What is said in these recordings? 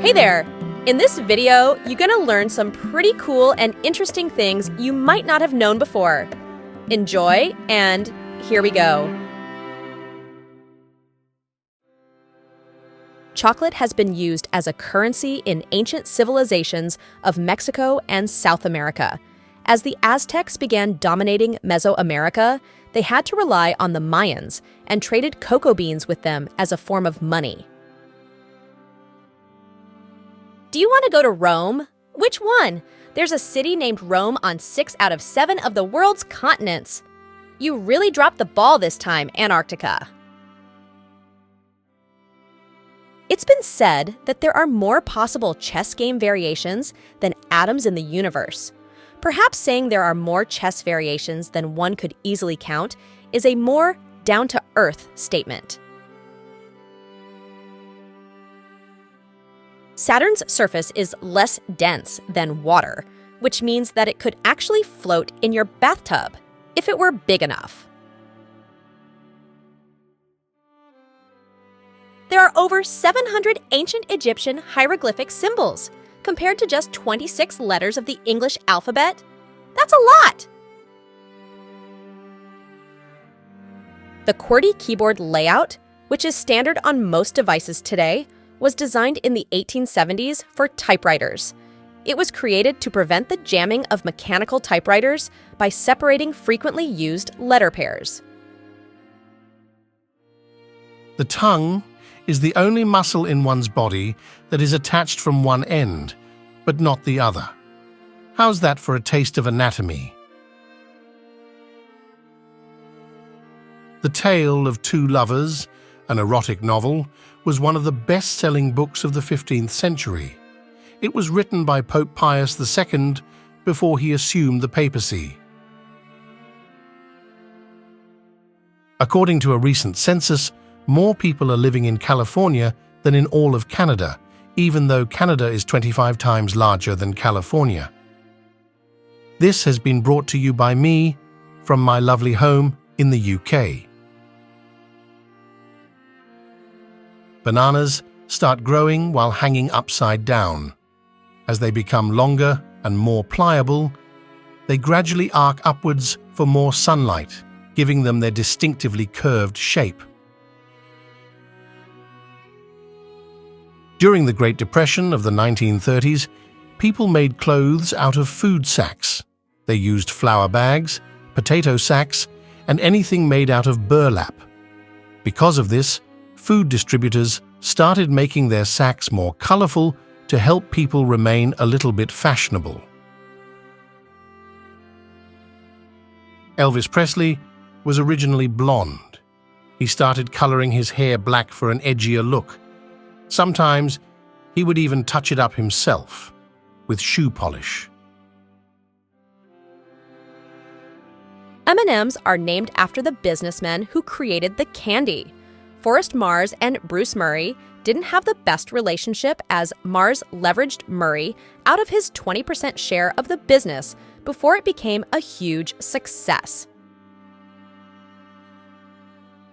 Hey there! In this video, you're gonna learn some pretty cool and interesting things you might not have known before. Enjoy, and here we go. Chocolate has been used as a currency in ancient civilizations of Mexico and South America. As the Aztecs began dominating Mesoamerica, they had to rely on the Mayans and traded cocoa beans with them as a form of money. Do you want to go to Rome? Which one? There's a city named Rome on 6 out of 7 of the world's continents. You really dropped the ball this time, Antarctica. It's been said that there are more possible chess game variations than atoms in the universe. Perhaps saying there are more chess variations than one could easily count is a more down-to-earth statement. Saturn's surface is less dense than water, which means that it could actually float in your bathtub if it were big enough. There are over 700 ancient Egyptian hieroglyphic symbols, compared to just 26 letters of the English alphabet. That's a lot! The QWERTY keyboard layout, which is standard on most devices today, was designed in the 1870s for typewriters. It was created to prevent the jamming of mechanical typewriters by separating frequently used letter pairs. The tongue is the only muscle in one's body that is attached from one end, but not the other. How's that for a taste of anatomy? The Tale of Two Lovers, an erotic novel, was one of the best-selling books of the 15th century. It was written by Pope Pius II before he assumed the papacy. According to a recent census, more people are living in California than in all of Canada, even though Canada is 25 times larger than California. This has been brought to you by me from my lovely home in the UK. Bananas start growing while hanging upside down. As they become longer and more pliable, they gradually arc upwards for more sunlight, giving them their distinctively curved shape. During the Great Depression of the 1930s, people made clothes out of food sacks. They used flour bags, potato sacks, and anything made out of burlap. Because of this, food distributors started making their sacks more colorful to help people remain a little bit fashionable. Elvis Presley was originally blonde. He started coloring his hair black for an edgier look. Sometimes he would even touch it up himself with shoe polish. M&Ms are named after the businessmen who created the candy. Forrest Mars and Bruce Murray didn't have the best relationship, as Mars leveraged Murray out of his 20% share of the business before it became a huge success.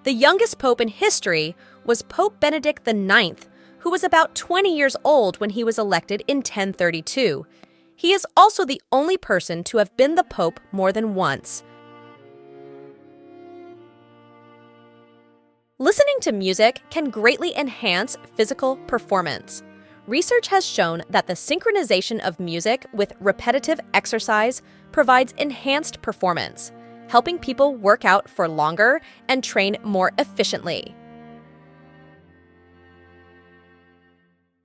The youngest pope in history was Pope Benedict IX, who was about 20 years old when he was elected in 1032. He is also the only person to have been the pope more than once. Listening to music can greatly enhance physical performance. Research has shown that the synchronization of music with repetitive exercise provides enhanced performance, helping people work out for longer and train more efficiently.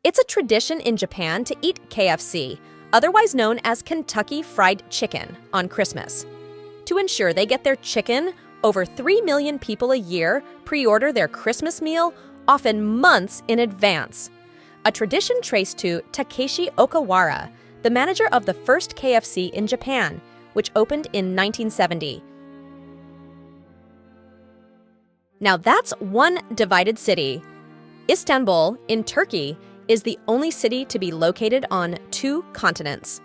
It's a tradition in Japan to eat KFC, otherwise known as Kentucky Fried Chicken, on Christmas. To ensure they get their chicken, over 3 million people a year pre-order their Christmas meal, often months in advance. A tradition traced to Takeshi Okawara, the manager of the first KFC in Japan, which opened in 1970. Now that's one divided city. Istanbul, in Turkey, is the only city to be located on 2 continents.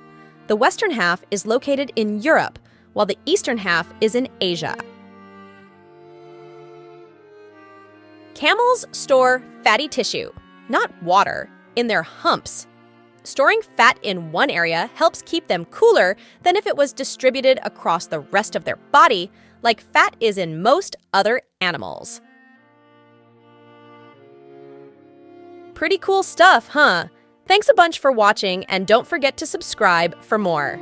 The western half is located in Europe, while the eastern half is in Asia. Camels store fatty tissue, not water. in their humps. Storing fat in one area helps keep them cooler than if it was distributed across the rest of their body, like fat is in most other animals. Pretty cool stuff, huh? Thanks a bunch for watching, and don't forget to subscribe for more.